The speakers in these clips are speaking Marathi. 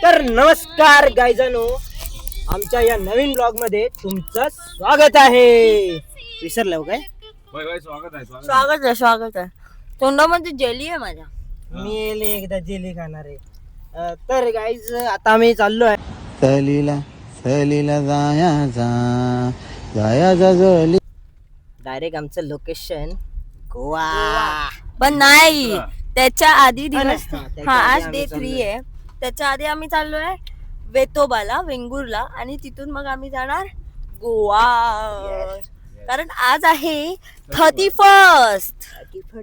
तर नमस्कार गायजानो, आमच्या या नवीन ब्लॉग मध्ये तुमचं स्वागत आहे. विसरलो काय? स्वागत आहे. तोंडामध्ये जेली आहे माझ्या. मी एकदा जेली खाणार आहे. तर गाईज आता आम्ही चाललो आहे सहलीला जाया गली. डायरेक्ट आमचं लोकेशन गोवा. पण नाही, त्याच्या आधी दिवस त्याच्या आज आधी डे आम्ही 3 आहे. त्याच्या आधी आम्ही चाललोय वेतोबाला, वेंगुर्ला, आणि तिथून मग आम्ही जाणार गोवा. कारण आज आहे 31st.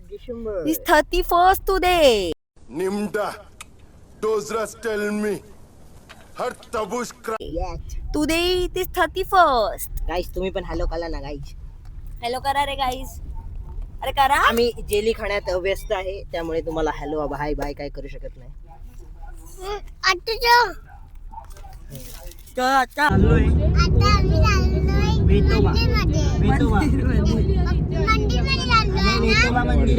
December. It's 31st today. Nimda, Dozras tell me, her tabush Today it is 31st. Guys तुम्ही पण हॅलो करा ना गाईज. हॅलो करा रे गाईज. अरे करा. आम्ही जेली खाण्यात व्यस्त आहे, त्यामुळे तुम्हाला हॅलो हाय बाय काय करू शकत नाही. आता चाललोय वेतोबा. वेतोबा मंदिर.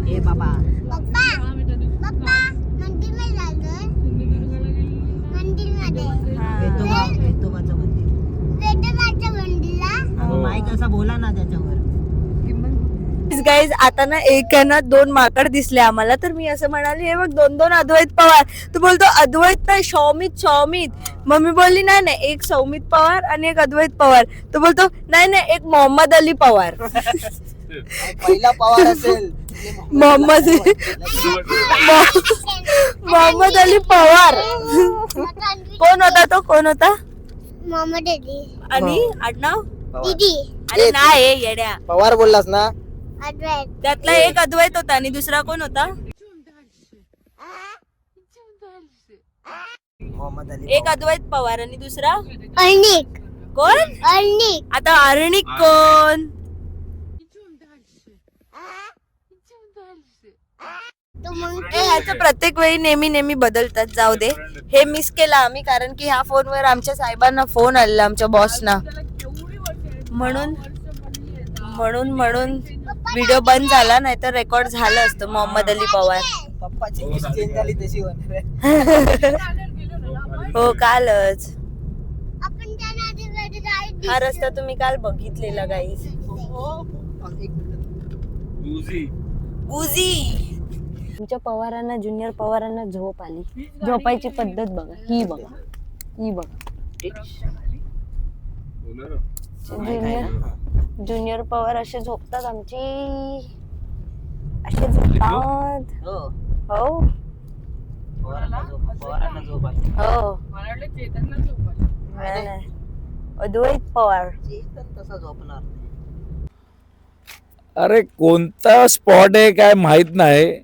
ए बाबा वेतोबाचं मंदिर. माईक असा बोला ना त्याच्यावर. गाईज आता ना एक ना 2 माकड दिसले आम्हाला, तर मी असं म्हणाली हे बघ 2 अद्वैत पवार. तू बोलतो अद्वैत नाही सौमित. मम्मी बोलली नाही नाही, एक सौमित पवार आणि एक अद्वैत पवार. तो बोलतो नाही नाही, एक मोहम्मद अली पवार. पहिला पवार असेल मोहम्मद अली पवार. कोण होता? मोहम्मद अली आणि आडनाव दीदी अरे नाही येड्या, पवार बोललास ना. अद्वैत त्यातला एक अद्वैत होता आणि दुसरा कोण होता? मोहम्मद अली. एक अद्वैत पवार आणि दुसरा अर्णिक कोण? आता अर्णिक कोण? ह्याचं प्रत्येक वेळी नेहमी बदलतात. जाऊ दे, हे मिस केला आम्ही, कारण की ह्या फोनवर आमच्या साहेबांना फोन आलेला, आमच्या बॉसना. म्हणून व्हिडिओ बंद झाला, नाही तर रेकॉर्ड झालं असतं. मोहम्मद अली पवार. पप्पाची मिस चेंज झाली तशी होणार आहे. हो कालच आपण जाणार हा रस्ता तुम्ही काल बघितलेला गाईस. उजी तुमच्या पवारांना, ज्युनियर पवारांना झोप आली. झोपायची पद्धत बघा, ही बघा. ज्युनियर पवार असे झोपतात आमची, असे झोपतात. हो हो पवारांना झोप आली. हो नाही. अद्वैत पवार चेतन तसा झोपणार नाही. अरे कोणता स्पॉट आहे काय माहित नाही,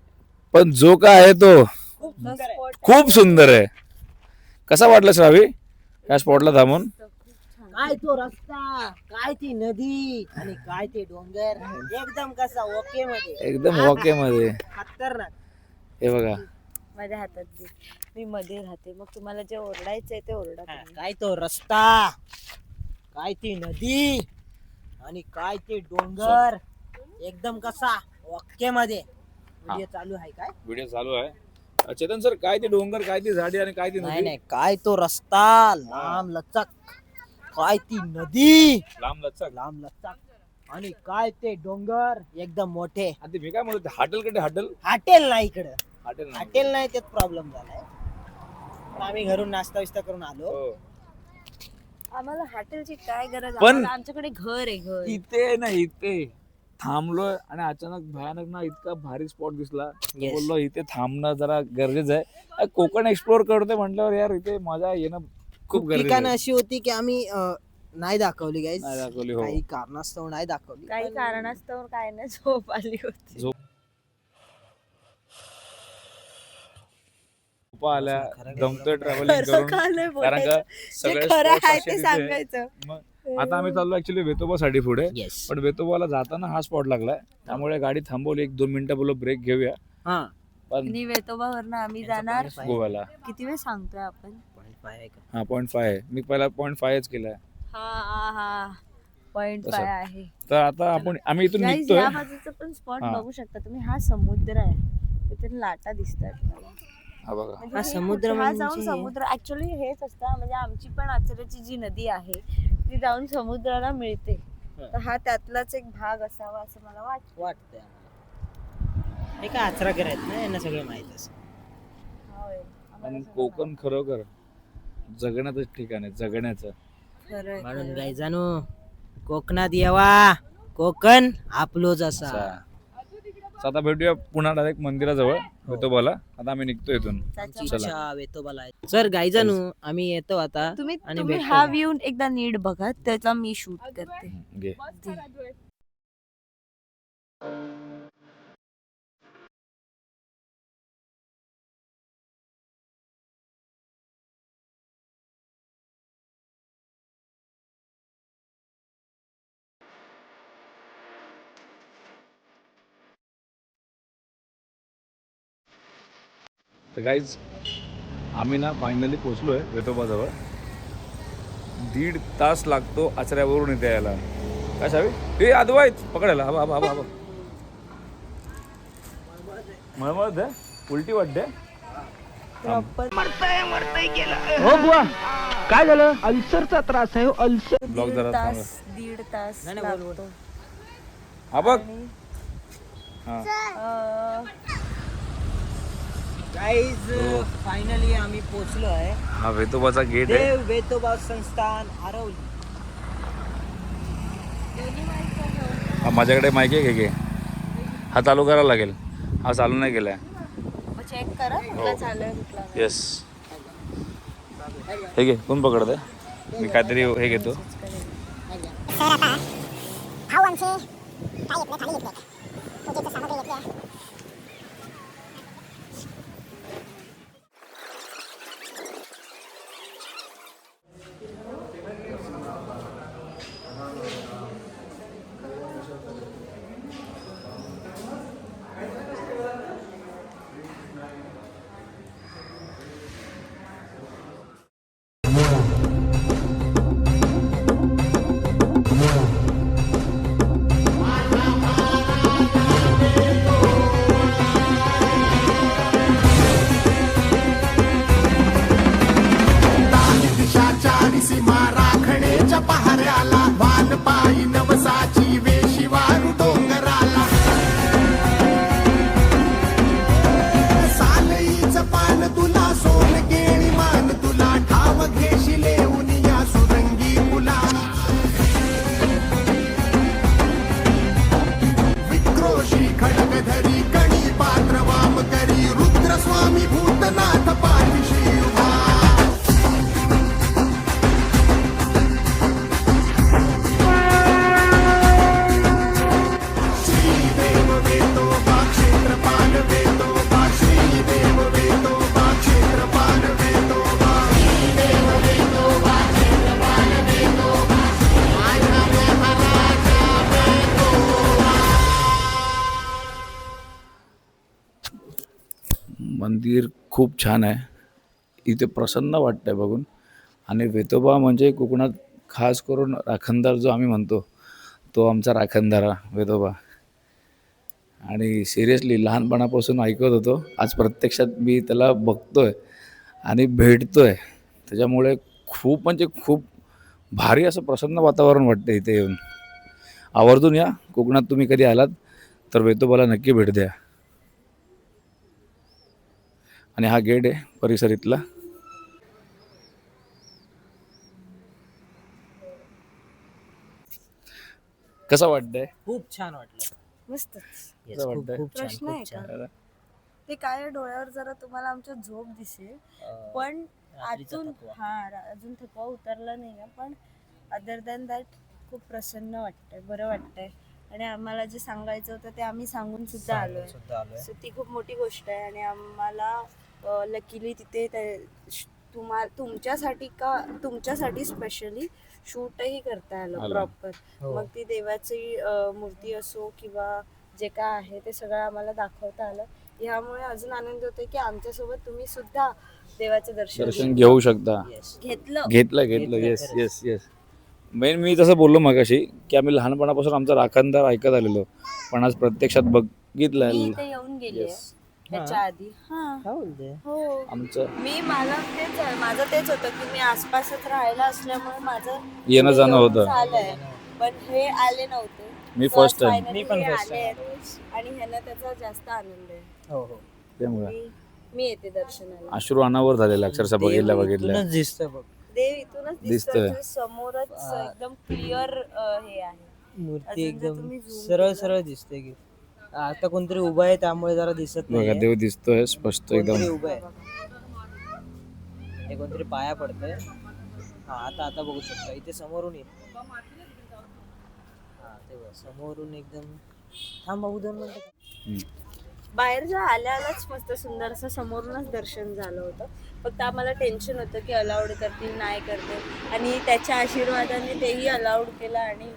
पण जो काय आहे तो खूप सुंदर आहे. कसा वाटला श्रावी या स्पॉटला थांबून? काय तो रस्ता, काय ती नदी आणि काय ते डोंगर, एकदम कसा ओके मध्ये. एकदम ओके मध्ये. खतरनाक. हे बघा, माझ्या हातात दे, मी मध्ये राहते, मग तुम्हाला जे ओरडायचंय ते ओरडा हा, तुम्ही. काय तो रस्ता, काय ती नदी आणि काय ते डोंगर, एकदम कसा ओके मध्ये. व्हिडिओ चालू आहे काय? व्हिडिओ चालू आहे. चेतन सर, काय ते डोंगर, काय ती झाडी आणि काय ती नाही नदी? नाही, काय तो रस्ता लांब लचक, काय ती नदी लांब लचक. आणि काय ते डोंगर एकदम मोठे. आता मी काय म्हणतो, हॉटेल हॉटेल नाही इकडं, हॉटेल हॉटेल नाही, त्यात प्रॉब्लेम झालाय. पण आम्ही घरून नाश्ता विस्ता करून आलो. हो. आम्हाला हॉटेलची काय गरज? पण- आम्हाला आमच्याकडे घर आहे, घर. इथे थांबलोय आणि अचानक भयानक ना इतका भारी स्पॉट दिसला. Yes. बोललो इथे थांबणं जरा गरजेचं आहे. कोकण एक्सप्लोर करतोय म्हटल्यावर यार इथे मजा येणं खूप गरजेचं ठिकाणं आहे. अशी होती की आम्ही नाही दाखवली गाईज. नाही दाखवली, हो. काही कारणास्तव नाही दाखवली. काही पण कारणास्तव काय नाही, झोप आली होती. झोप आल्या, खरं जमतोय ट्रॅव्हलिंग खरं करून, का नाही कारण का बोलायचं? सगळे जे खरं spots आहे असे ते तिथे. सांगायचं. मग आता आम्ही चाललो ऍक्च्युली वेतोबासाठी पुढे, Yes. पण वेतोबाला जाताना हा स्पॉट लागलाय, त्यामुळे गाडी थांबवली. 1-2 मिनिटं बोललो ब्रेक घेऊया. हा. पण आणि वेतोबावरनं आम्ही जाणार. गोव्याला किती वेळ सांगतोय आपण? 0.5 आहे का? हा 0.5 आहे. मी पहिला 0.5च केलाय. हा 0.5 आहे. तर आता आम्ही इथून Guys, निघतोय. या बाजूचं पण स्पॉट हा. बघू शकता तुम्ही. हा समुद्र आहे. काहीतरी लाटा दिसतात मला. हा बघा. म्हणजे हा हे समुद्र कुठे- हा म्हणजे जाऊन समुद्र ऍक्च्युअली हेच असतं म्हणजे आमची पण आचऱ्याची जी नदी आहे ती जाऊन समुद्राला मिळते. तर हा त्यातलाच एक भाग असावा असं मला वाटतं. वाटतंय आम्हाला. हे काय आचरा करायचं ना, यांना सगळं माहित असं. होय. आम्हाला आणि सगळं कोकण खरोखर जगण्याचं ठिकाण आहे, जगण्याचं. माहिती. खरंय, म्हणून खरंय. गायजानो कोकणात यावा, कोकण आपलोच असा. असा. तर आता भेटूया पुन्हा डायरेक्ट मंदिराजवळ वेतोबाला. आता आम्ही निघतो इथून. आमची चला. इच्छा वेतोबाला आहे. सर गायजानो आम्ही येतो आता तुम्ही आणि तुम्ही भेटतो. हा व्ह्यू एकदा नीट बघा त्याचा मी शूट करते. घे. तर गाईज आम्ही ना फायनली पोचलो आहे वेतोबाजवळ. 1.5 तास लागतो आचऱ्यावरून इथे यायला. काय सावी ते अद्वैत पकडायला. हवा हवा हवा हवा. मळमळत आहे, उलटी वाटते. ब्लॉग जरा चांगला. दीड तास नाही, नाही, बोल, लागतो. हा बघ. आणि, हा अं, गाईज फायनली आम्ही पोहोचलो आहे. हा वेतोबाचा गेट आहे. देव वेतोबा संस्थान आरवली. हा माझ्याकडे माहिती आहे घे. हा चालू करायला लागेल. हा चालू नाही केलाय. चेक करा कुठला झालंय कुठला नाही. येस. हे घे, कोण पकडत आहे? मी काहीतरी हे घेतो. मंदिर खूप छान आहे. इथे प्रसन्न वाटतंय बघून. आणि वेतोबा म्हणजे कोकणात खास करून राखणदार जो आम्ही म्हणतो तो आमचा राखणदारा वेतोबा. आणि सिरियसली लहानपणापासून ऐकत होतो, आज प्रत्यक्षात मी त्याला बघतोय आणि भेटतोय. त्याच्यामुळे खूप म्हणजे खूप भारी असं प्रसन्न वातावरण वाटतं इथे येऊन. आवर्जून या, कोकणात तुम्ही कधी आलात तर वेतोबाला नक्की भेट द्या. आणि हा गेट आहे परिसर इथला. कसं वाटतंय? खूप छान वाटलं. मस्त. Yes, असं खूप वाटतंय. खूप छान, प्रश्न खूप आहे छान. का? ते काय डोळ्यावर जरा तुम्हाला आमच्या झोप दिसेल पण रात्रीचा आतून थकवा. अजून थकवा उतरला नाही आहे पण अदर दॅन दॅट खूप प्रसन्न वाटतंय, बरं वाटतंय. आणि आम्हाला जे सांगायचं होतं ते आम्ही सांगून सुद्धा आलोय. सुद्धा आलोय. सो ती खूप मोठी गोष्ट आहे. आणि आम्हाला लकीली तिथे तुमच्यासाठी स्पेशली शूटही करता आलं आलं. प्रॉपर. हो. मग ती देवाची मूर्ती असो किंवा जे काय आहे ते सगळं आम्हाला दाखवता आलं. ह्यामुळे अजून आनंद होतोय की आमच्यासोबत तुम्ही सुद्धा देवाचं दर्शन घेऊ शकता. Yes. घेतलं. घेतलं घेतलं, येस खरंच. Yes yes. मेन मी तसं बोललो मगाशी की आम्ही लहानपणापासून आमचा राखणदार ऐकत आलेलो, पण आज प्रत्यक्षात बघितलं. मी इथे येऊन गेली Yes. त्याच्या आधी हा काय बोलते हो आमचं मला तेच आहे, माझं तेच होतं की मी आसपासच राहायला असल्यामुळे माझं येणं जाणं येऊन होतं. झालंय. पण हे आले नव्हते. मी So first time. finally मी पण हे first time आलेत. आणि ह्यांना त्याचा जास्त आनंद आहे. हो हो त्यामुळे मी येते दर्शनाला. अश्रू अनावर झालेला अक्षरशः बघितल्या बघितल्या. इथूनच दिसतं बघ देव इथूनच दिसतोय. दिसतोय समोरच एकदम क्लिअर हे आहे. मूर्ती अजून जर एकदम तुम्ही zoom सरळ केलं. सरळ दिसते की आता कोणतरी उभा आहे त्यामुळे जरा दिसत बघा नाही देव दिसतोय स्पष्ट एकदम. कोणतरी उभं आहे हे कोणतरी पाया पडतंय हा आता बघू शकता इथे समोरून ये हा ते बघ, समोरून एकदम थांब बघू 2 मिनिटं हम्म. बाहेरच्या आल्यालाच मस्त सुंदर असं समोरूनच दर्शन झालं होतं. फक्त आम्हाला टेन्शन होतं की अलाउड करतील नाही करतील आणि त्याच्या आशीर्वादाने तेही अलाउड केलं आणि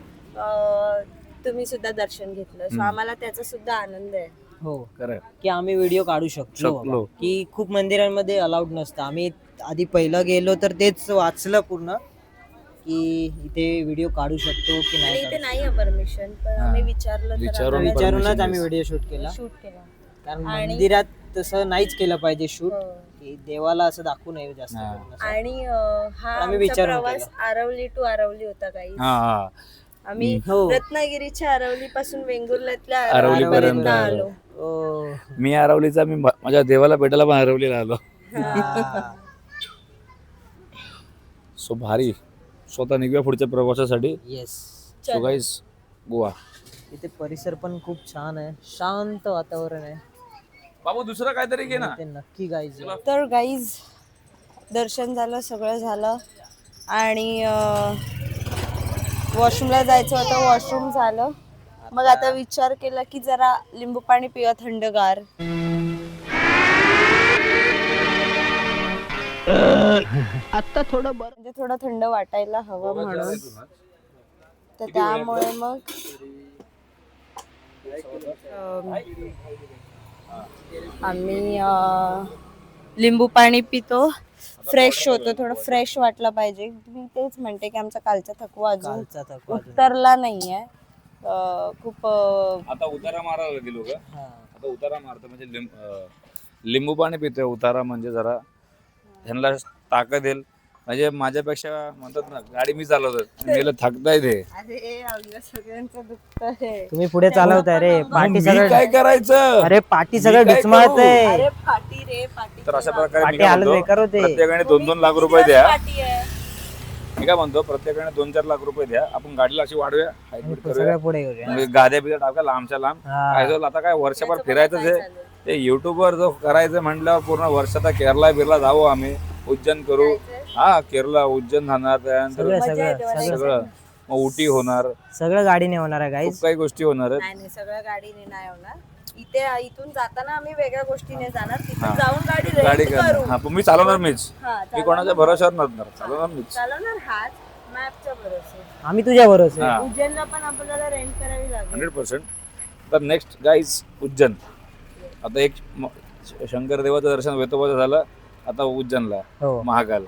तुम्ही सुद्धा दर्शन घेतलं. सो आम्हाला त्याचा सुद्धा आनंद आहे. हो खरं की आम्ही व्हिडिओ काढू शकलो बाबा. की खूप मंदिरांमध्ये अलाउड नसतं आम्ही आधी पहिलं गेलो तर तेच वाचलं पूर्ण की इथे व्हिडिओ काढू शकतो की आणि नाही इथे नाही आहे परमिशन पण आम्ही विचारलं तर विचारून आम्हाला विचारूनच permission आम्ही व्हिडिओ शूट केला शूट केला. कारण मंदिरात तसं नाहीच केलं पाहिजे शूट हो. की देवाला असं दाखवू नये जास्त हा. करून असं. आणि हा आम्ही आमचा विचारून प्रवास आरवली टू आरवली होता काही. हा हा आम्ही हो. रत्नागिरीच्या आरवली पासून वेंगुर्ल्यातल्या आरवलीपर्यंत आलो. ओ. मी हरवलीचा मी माझ्या देवाला भेटायला पण हरवलीला आलो. हा. सो भारी. स्वतः निघूया पुढच्या प्रवासासाठी. Yes so guys Goa. इथे परिसर पण खूप छान आहे शांत वातावरण आहे बाबू दुसरं काहीतरी घे ना. ते नक्की गाईज तर गाईज दर्शन झालं सगळं झालं आणि वॉशरूमला जायचं होतं वॉशरूम झालं. मग आता विचार केला की जरा लिंबू पाणी पिऊया थंडगार. आता थोडं बरं म्हणजे थोडं थंड वाटायला हवं म्हणून. तर त्यामुळे मग आम्ही लिंबू पाणी पितो. फ्रेश होतो थोडं फ्रेश वाटलं पाहिजे. मी तेच म्हणते की आमचा कालचा थकवा अजून कालचा थकवा अजून. उतरला नाहीये. खूप आता उतारा मारायला गेलो का. आता उतारा मारतो म्हणजे लिंबू पाणी पितोय. उतारा म्हणजे जरा ह्यांना ताकद येईल. म्हणजे माझ्यापेक्षा म्हणतात ना गाडी मी चालवतो मेला थकताय ते. अरे आमच्या सगळ्यांचं दुखत आहे. तुम्ही पुढे चालवताय रे पाठी मी सगळं काय करायचं. अरे पाठी मी सगळं काय डिचमळतंय अरे पाटी रे पाटी. तर अशा प्रकारे मी पाठी काय हालत म्हणतो, बेकार होते. प्रत्येकाने 2-2 लाख रुपये द्या. पाटी आहे. मी काय म्हणतो प्रत्येकाने 2-4 लाख रुपये द्या. आपण गाडीला अशी वाढूया हायब्रिड करूया. सगळं पुढे करूया म्हणजे गाद्या बिद्या टाका लांबच्या लांब. हा. काय झालं आता काय वर्षभर फिरायचं ते युट्यूबवर जो करायचं म्हटल्यावर पूर्ण वर्ष आता केरला बिरला जाऊ आम्ही. उज्जैन करू. हा केरला उज्जैन जाणार त्यानंतर सगळं सगळं सगळं मग उटी होणार. सगळं गाडीने होणार आहे खूप गाईज काही गोष्टी होणार आहेत. नाही सगळं गाडीने नाही होणार. इथून जाताना आम्ही वेगळ्या गोष्टीने जाणार. तिथून हा. जाऊन गाडी गाडी रेंट करणार. करू. हा पण मी चालवणार मीच. हा, मी कोणाच्या भरोशावर नसणार. चालवणार मीच. चालवणार हाच मॅपच्या भरोसे. आम्ही तुझ्या भरोसे हा उज्जैनला पण आपल्याला रेंट करावी लागेल. 100%. तर नेक्स्ट गाईज उज्जैन. आता एक शंकर देवाचं दर्शन वेतोबाचं झालं. आता उज्जैनला हो महाकाल.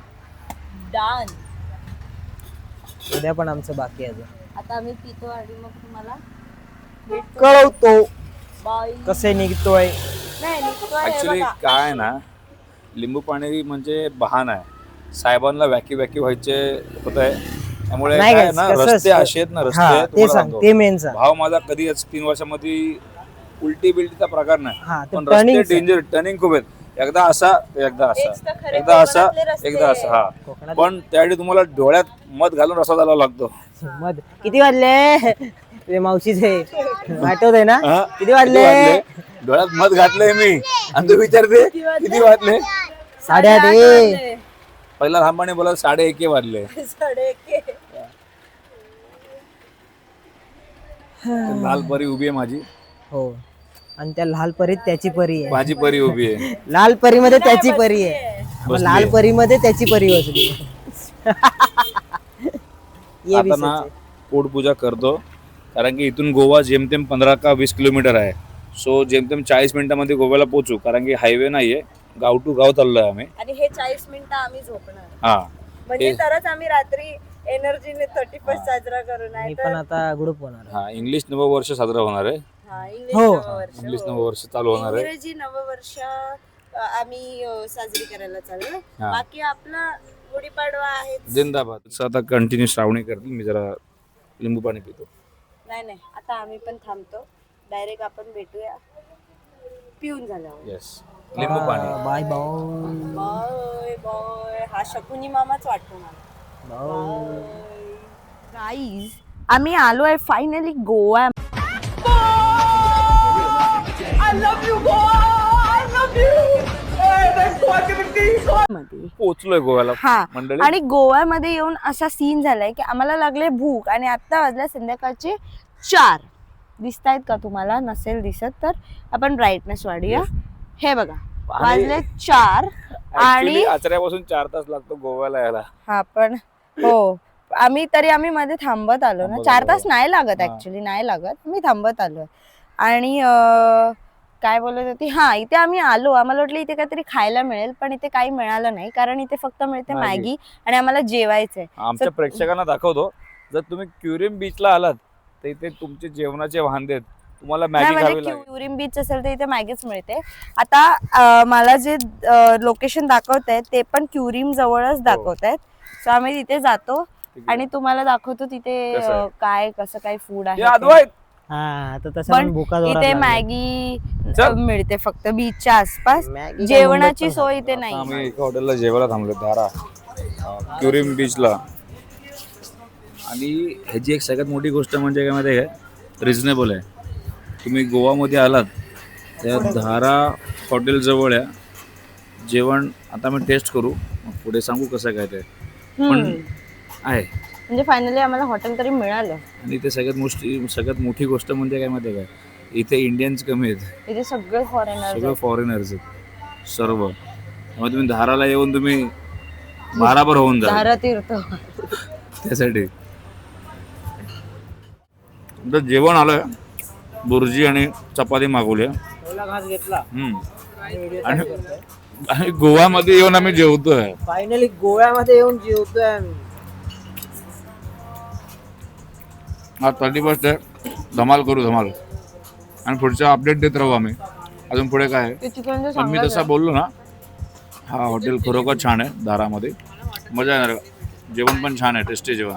डान. उद्या पण आमचं बाकी आहे अजून. आता आम्ही पितो आणि मग तुम्हाला कळवतो बाय. कसे निघतोय. नाही निघतोय हे ऍक्च्युली बघा. काय ना लिंबू पाणी म्हणजे बहाणा आहे. साहेबांना वॅकी व्हायचे होत आहे. त्यामुळे नाही काय guys, ना कसं रस्ते असतं? असे आहेत ना हा रस्ते ते तुम्हाला सांग सांगतो. ते मेन सांग. भाव माझा कधी 3 वर्षामध्ये उलटी बिलटीचा प्रकार नाही. हा ते पण रस्ते turning डेंजर टर्निंग खूप आहेत. एकदा असा एकदा हेच असा तर खरे एकदा असा कोकणातले रस्ते. एकदा असा. हा कोकणात पण त्यावेळी तुम्हाला डोळ्यात मध घालून रस्ता चालावा लागतो. मध किती वाजले ते मावशीचे आठवत आहे ना हा? किती वाजले डोळ्यात मध घातलंय मी आणि तू विचारते किती वाजले. 8:30 वाजले. पहिला थांबाने बोला 1:30 वाजले. 1:30. लाल परी उभी आहे माझी. हो आणि त्या लाल परीत त्याची परी आहे. माझी परी उभी आहे. लाल परी मध्ये त्याची परी आहे. मग बसली लाल आहे. परी मध्ये त्याची परी बसली. ये भी आता ना सच है. पोटपूजा करतो कारण की इथून गोवा जेमतेम 15 का 20 किलोमीटर आहे. सो जेमतेम 40 मिनिटांमध्ये गोव्याला पोहोचू कारण की हायवे नाहीये. गाव टू गाव चाललोय आम्ही. आणि हे 40 मिनिटं आम्ही झोपणार. हा म्हणजे हे- तरच आम्ही रात्री एनर्जीने 31st साजरा करू. नाही मी पण आता ग्रुप होणार आहे. हा इंग्लिश नववर्ष साजरा होणार आहे. हा, इंग्लिश हो. नववर्ष, इंग्लिश हो. नववर्ष चालू होणार आहे. इंग्रजी नववर्ष आम्ही साजरी करायला चाललो. हा. बाकी आपला गुढीपाडवा आहे. जिंदाबाद. आता कंटिन्यू श्रावणी करतील, मी जरा लिंबू पाणी पितो. नाही आता आम्ही पण थांबतो. डायरेक्ट आपण भेटूया पिऊन झाल्यावर. येस, लिंबू पाणी. Bye bye bye bye. हा शकुनी मामाच वाटतो मला. गाईज, आम्ही आलोय फायनली गोवा. पोचलोय गोव्याला हा, मंडळी. आणि गोव्यामध्ये येऊन असा सीन झालाय की आम्हाला लागले भूक आणि आता वाजल्या संध्याकाळचे 4. दिसतायत का तुम्हाला? नसेल दिसत तर आपण ब्राईटनेस वाढूया. हे बघा, वाजले 4 आणि Actually आचऱ्यापासून 4 तास लागतो गोव्याला यायला. हा पण हो, आम्ही मध्ये थांबत आलो ना. 4 तास नाही लागत, ऍक्च्युली नाही लागत. मी थांबत आलोय. आणि काय बोलत होती, हा, इथे आम्ही आलो. आम्हाला वाटलं इथे काहीतरी खायला मिळेल, पण इथे काही मिळालं नाही, कारण इथे फक्त मिळते मॅगी आणि आम्हाला जेवायचंय. आमच्या प्रेक्षकांना दाखवतो, जर तुम्ही क्युरिम बीचला आलात तर इथे तुमचे जेवणाचे वांदे आहेत. तुम्हाला मॅगी खावी लागेल. क्युरिम बीच असेल तर इथे मॅगीच मिळते. आता मला जे लोकेशन दाखवतायत ते पण क्युरिम जवळच दाखवतायत. सो आम्ही तिथे जातो आणि तुम्हाला दाखवतो तिथे काय कसं काय फूड आहे. हा, आता तसं पण पण भुका इथे मॅगी मिळते फक्त बीचच्या आसपास. मॅगी जेवणाची सोय इथे नाही. आम्ही एका हॉटेलला जेवायला थांबलो, धारा क्युरिम बीचला. आणि ह्याची एक सगळ्यात मोठी गोष्ट म्हणजे काय माहिती आहे काय, रिझनेबल आहे. तुम्ही गोवामध्ये आलात त्या धारा हॉटेल जवळ आहे. जेवण आता आम्ही टेस्ट करू, मग पुढे सांगू कसं काय ते, पण आहे. म्हणजे फायनली आम्हाला हॉटेल तरी मिळालं. आणि इथे सगळ्यात मोठी गोष्ट म्हणजे काय माहिती आहे काय, इथे इंडियन्स कमी आहेत, इथे सगळे फॉरेनर. सगळे फॉरेनर्स आहेत सर्व. त्यामुळे तुम्ही धाराला येऊन तुम्ही भाराभर होऊन जा धारा तीर्थ. त्यासाठी. तर जेवण आलं, बुर्जी आणि चपाती मागवली. घास घेतला. आणि गोव्यामध्ये येऊन आम्ही जेवतोय. फायनली गोव्यामध्ये येऊन जेवतोय आम्ही. हा 31st आहे, धमाल करू धमाल. आणि पुढच्या अपडेट देत राहू आम्ही. अजून पुढे काय आहे पण मी तसा बोललो ना, हा हॉटेल खरोखर छान आहे धारामध्ये. मजा येणार. जेवण पण छान आहे, टेस्टी जेवण.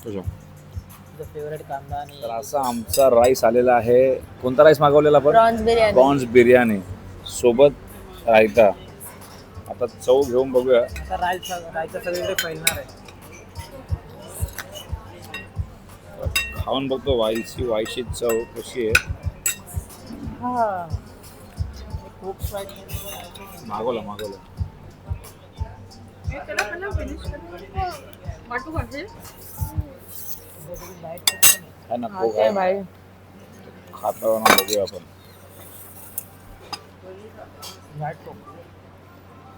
तसं फेवरेट कांदा आणि तर असा आमचा राईस आलेला आहे. कोणता राईस मागवलेला आपण? प्रॉन्स बिर्याणी. प्रॉन्स बिर्याणी सोबत रायता. आता चव घेऊन बघूया. आता रायचं सगळीकडे फैलणार आहे. खाऊन बघतो वायची चव कशी आहे. मागवलं ना कोक आहे. खाता बघूया आपण.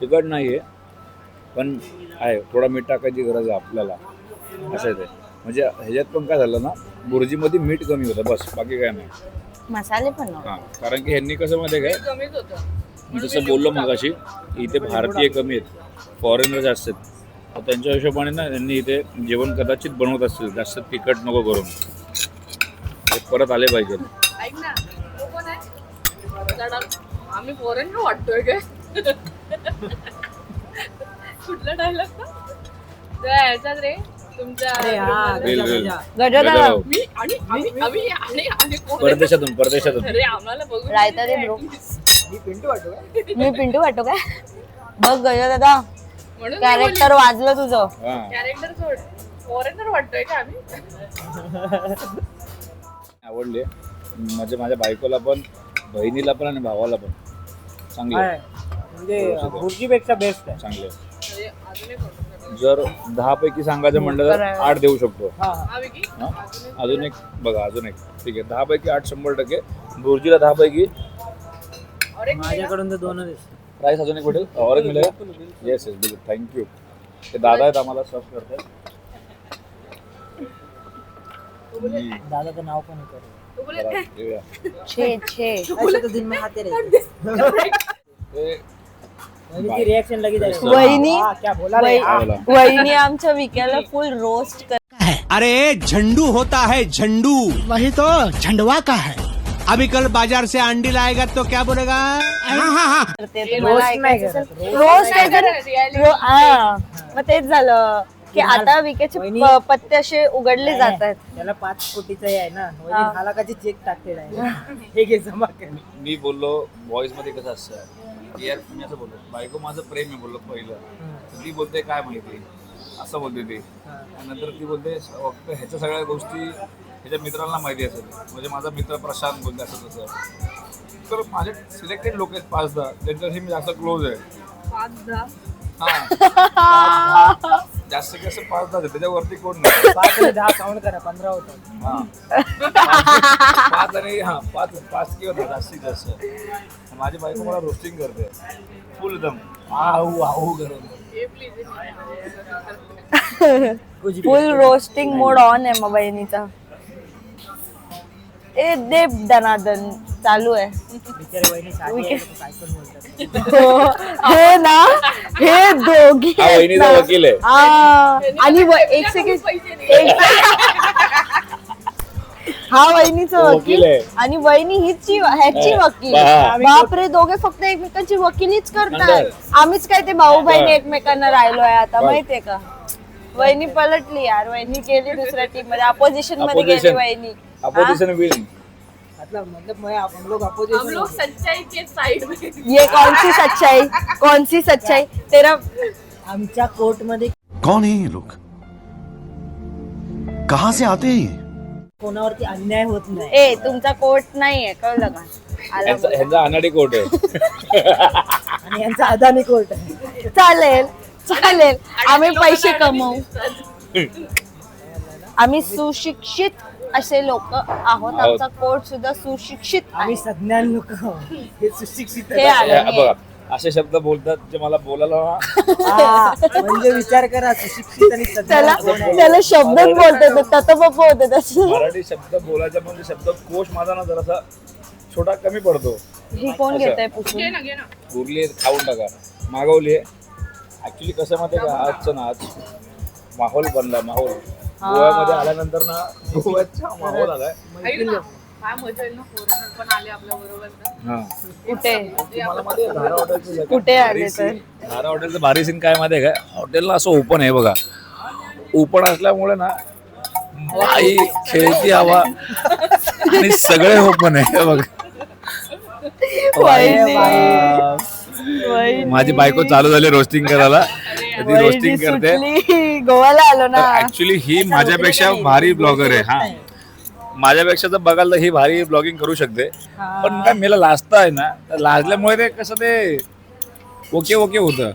तिखट नाही आहे पण आहे, थोडा मीठ टाकायची गरज आहे आपल्याला. असं आहे ते. म्हणजे ह्याच्यात पण काय झालं ना, बुर्जीमध्ये मीठ कमी होतं बस, बाकी काय नाही. मसाले पण हां, कारण की ह्यांनी कसं माहिती आहे काय, मी जसं बोललो मगाशी, इथे भारतीय कमी आहेत, फॉरेनर जास्त आहेत. तर त्यांच्या हिशोबाने ना यांनी इथे जेवण कदाचित बनवत असतील, जास्त तिखट नको करून. ते परत आले पाहिजे. ऐक ना, तो कोण आहे? आम्ही फॉरेनर वाटतोय काय? कुठला डायलॉग ना ह्याच्यात रे तुमच्या गजराव. मी आणि आम्ही कोण? परदेशातून अरे आम्हाला बघून रायता दे ब्रो. मी पिंटू वाटतो. मी पिंटू वाटतो काय? बघ गयो दादा, म्हणून कॅरेक्टर वाजलं तुझं. कॅरेक्टर सोड. फॉरेनर वाटतोय का आम्ही? आवडले माझ्या बायकोला पण, बहिणीला पण आणि भावाला पण. चांगले म्हणजे बुर्जीपेक्षा बेस्ट आहे. चांगले. म्हणजे अजून एक होतं. जर 10 पैकी सांगायचं म्हणलं तर 8 देऊ शकतो. हा विकी? हा? अजून एक बघा, अजून एक. ठीक आहे, 10 पैकी 8 100%. बुर्जीला 10 पैकी. और एक माझ्याकडून तर 2च. प्राइस अजून एक भेटेल. और एक मिळेल. येस बिलकुल. थँक्यू. ते दादा आहेत, आम्हाला सर्व करतात. दादाचं नाव पण दिन में आते रहते. रिएक्शन लगी जाएगी. वहिनी क्या बोला रे? वहिनी आमच्या विक्याला फुल रोस्ट कर. अरे झंडू होता है झंडू, वही तो झंडवा का है. अभी कल बाजार से अंडी लाएगा तो क्या बोलेगा? ते तुम्हाला रोस्ट नाही ऐकायचं करत, असेल. रोस्ट रोस्ट काय तर reality. हा मग तेच झालं की आता विकेचे वहिनी- पत्ते असे उघडले जात आहेत. त्याला 5 कोटीचा आहे ना हा. हालाकाची चेक टाकलेला आहे हे घे जमा कर. मी बोललो बॉईज मध्ये कसं असतं की यार मी असं बोललो बायको माझं प्रेम आहे बोललो पहिलं तर ती बोलते काय माहिती असं बोलते ती नंतर ती बोलते फक्त ह्याच्या सगळ्या गोष्टी ह्याच्या मित्रांना माहिती असेल म्हणजे माझा मित्र प्रशांत बोलते असं तसं तर माझे सिलेक्टेड लोक आहेत 5-10 त्यांच्याशी मी जास्त क्लोज आहे 5-10 हा जास्त जास्त 5-10 आहे त्याच्यावरती कोण नाही 5 आणि 10 काउंट करा 15 होतात. हा 5 आणि हा 5 किंवा 10 जास्तीत जास्त माझी बायको मला रोस्टिंग करते फुल एकदम आऊ आऊ करून फुल रोस्टिंग मोड ऑन आहे मग बहिणीचा. ए दे दनादन चालू आहे. बिचारी वहिनी साधी आहे, काय पण बोलतात. हे ना हे दोघी हा आहेत वहिनीचा ना. वकील आहे हा आणि एक सेकंड हा वहिनीचा वकील वकील आहे. आणि वहिनी ह्याची वकील. हा. बापरे दोघे फक्त एकमेकांची वकिलीच करतात. नंतर. आम्हीच काय ते भाऊ बहिणी हा. एकमेकांना राहिलोय आता बस. माहितीये का. वहिनी पलटली यार. वहिनी गेली दुसऱ्या टीम मध्ये अपोजिशन मध्ये गेली Opposition. वहिनी. अपोजिशन विन मतलब मैं हम लोग हम अपोजिशन लोग सच्चाई के साइड में ये कौन सी सच्चाई तेरा. आमच्या कोर्ट मध्ये कौन है ये लोग? कहाँ से आते हैं ये? कोणावरती अन्याय होत नाही. ए तुमचा कोर्ट नाहीये कळलं का. आला बघ. ह्यांचा अनाडी कोर्ट आहे आणि यांचा अदानी कोर्ट आहे. चालेल चालेल आम्ही पैसे कमवू. आम्ही सुशिक्षित असे लोक आहोत. आमचा कोर्ट सुद्धा सुशिक्षित आम्ही आहे. सज्ञान लोक हे सुशिक्षित हे आहेत. आलं बघा असे शब्द बोलतात जे मला बोलायला हा, म्हणजे विचार करा सुशिक्षित आणि त्याला सज्ञान कोण आहे. त्याला शब्दच बोलतात ततपप्पा होते तसं. मराठी शब्द बोलायचा म्हणजे शब्द कोश माझा ना जरासा छोटा कमी पडतो ही कोण घेत आहे पुसून. घे ना उरली खाऊन टाका मागवली ऍक्च्युली कसं माहिती का आजचं ना आज माहोल बनला माहोल गोव्यामध्ये आल्यानंतर ना गोव्याचा माहोल आलाय ऐक ना, काय मजा येईल ना फोरेनर पण आले आपल्या बरोबर हा कुठे तुम्हाला माहिती आहे धारा हॉटेलचं कुठे आले तर धारा हॉटेलचं भारी सीन काय माहिती आहे का हॉटेलला असं ओपन आहे बघा ओपन असल्यामुळे ना आई खेळती हवा आणि सगळे ओपन आहे बघ माझी बायको चालू झाली रोस्टिंग करायला ती रोस्टिंग करते सुटली गोव्याला आलो ना. ऍक्च्युली ही माझ्यापेक्षा भारी ब्लॉगर आहे हा माझ्यापेक्षा जर बघाल तर ही भारी ब्लॉगिंग करू शकते पण काय मला लाजता आहे ना तर लाजल्यामुळे ते कसं ते ओके ओके होतं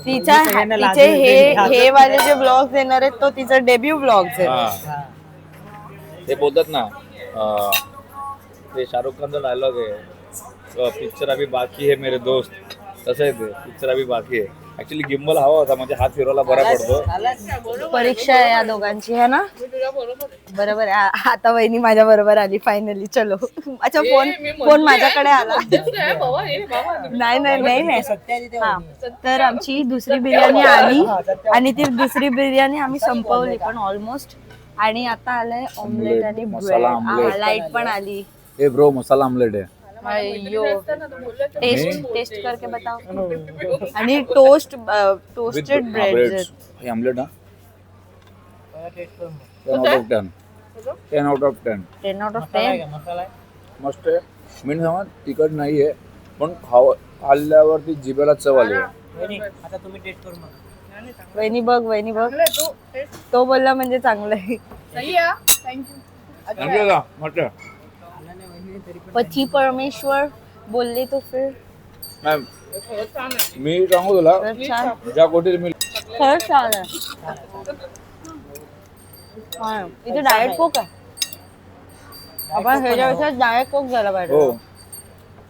तिच्या तिचे हे वाले जे ब्लॉग्स येणार आहेत तो तिचा डेब्यू ब्लॉग्स आहे. हा. ते बोलतात ना ते शाहरुख खानचा डायलॉग आहे पिक्चर अभी बाकी है मेरे दोस्त तसं आहे ते पिक्चर अभी बाकी आहे ऍक्च्युली गिम्बल हवा होता म्हणजे हात फिरवायला बरा पडतो परीक्षा आहे या दोघांची है ना. बरोबर आहे. आता वहिनी माझ्या बरोबर आली फायनली. चलो अच्छा फोन माझ्याकडे आला. बाबा हे बाबा नाही नाही नाही नाही सत्य तिथे हा तर आमची दुसरी बिर्याणी आली आणि ती दुसरी बिर्याणी आम्ही संपवली पण ऑलमोस्ट. आणि आता आलंय ऑमलेट आणि मसाला omelette. लाईट पण आली. हे ब्रो मसाला आमलेट आहे अय्यो टेस्ट करके बताओ. आणि टोस्टेड ब्रेड हे आमलेट ना 10 out of 10 10 out of 10 10 out of 10. मसाला आहे. मस्त आहे मीन समज तिखट नाही आहे पण खाल्ल्यावरती जिभेला चव आली आहे. वहिनी, आता तुम्ही टेस्ट करून बघा. वहिनी बघ तो बोलला म्हणजे चांगलं आहे. सही आहे थँक्यू चांगलं का? मस्त आहे. पती परमेश्वर बोलले तो फिर नाही, मी सांगू तुला तर छान ज्या कोटीत मी खरंच छान आहे. हा, इथे डाएट कोक आहे. आपण ह्याच्यापेक्षा डाएट कोक झाला पाहिजे. हो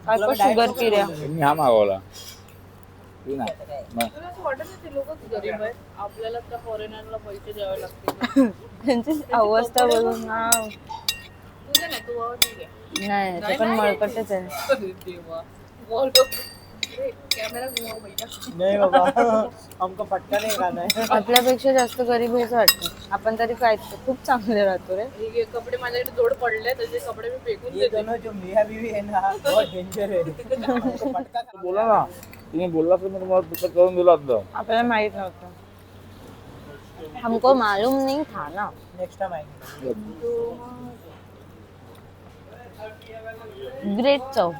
काय पण शुगर फ्री आहे. मी हा मागवला ती नाही मग तुला असं वाटत नाही ते लोकच गरीब आहेत आपल्याला त्या फॉरेनरला पैसे द्यावे लागतील त्यांची अवस्था बघून ना तुझे नाही तू बाबा ठीक आहे नाही ते पण मळकटच आहे. अरे देवा. कैमरा घुमाओ भैया. नाही बाबा हमको पटका नाही खाना है. आपल्यापेक्षा जास्त गरीब हेच वाटतं. आपण तरी काय खूप चांगले राहतो रे. हे कपडे माझ्याकडे जोड पडले त्याचे कपडे मी फेकून ये देते. दोनों जो मियाँ बीवी है ना बहुत डेंजर है. हमको पटका खा- बोला ना तुम्ही बोलला तर मी तुम्हाला तिथं करून दिलं असतं. आपल्याला माहित नव्हतं. हमको मालूम नहीं था ना. नेक्स्ट टाइम आएंगे. ग्रेट चव.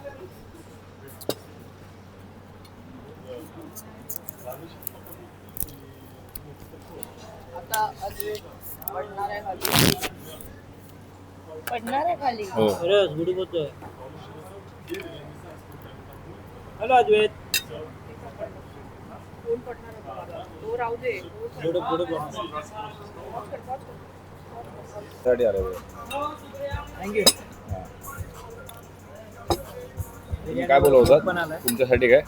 आता अद्वैत पडणार आहे खाली. पडणार आहे खाली. हो अरे गुड बोलतोय. हॅलो अद्वैत. कोण पडणार आहे बाबा? तो राहू दे. गुड गुड साठी आले थँक्यू. तुम्ही काय बोलत होता तुमच्यासाठी काय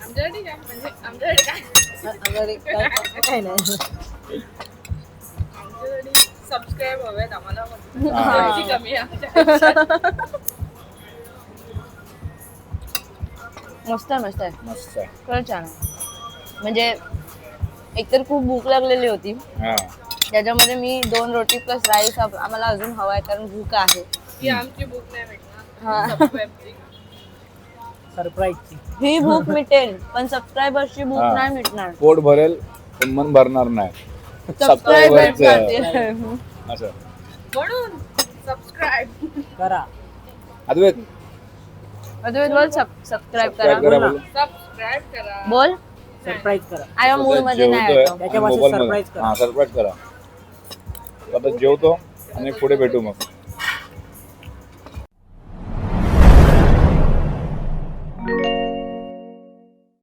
आमच्यासाठी काय म्हणजे आमच्यासाठी काय काय नाही. आमच्यासाठी सबस्क्राईब हवेत आम्हाला. हा. किती कमी आहे आमच्या. मस्त आहे मस्त आहे. मस्त आहे. खरंच छान आहे. म्हणजे एकतर खूप भूक लागलेली होती. हा त्याच्यामध्ये मी 2 रोटी प्लस राईस आम्हाला अजून हवा आहे कारण भूक आहे. ही आमची बुक नाही हा. भेटणार. सबस्क्राईबची. सरप्राईजची. ही भूक मिटेल पण सबस्क्रायबर्सची भूक हा. नाही मिटणार. पोट भरेल पण मन भरणार नाही. सबस्क्रायबर्स सबस्क्रायबरचं. असं म्हणून सबस्क्राईब करा. अद्वैत अद्वैत बोल सबस्क्राईब करा. सबस्क्राईब करा बोल. सबस्क्राईब करा. बोल. सरप्राईज करा. आय मूड मध्ये नाही जेवतोय येतो. त्याच्यापासून मोबाईल surprise मध्ये करा. हा सरप्राईज करा. आता जेवतो आणि पुढे भेटू मग.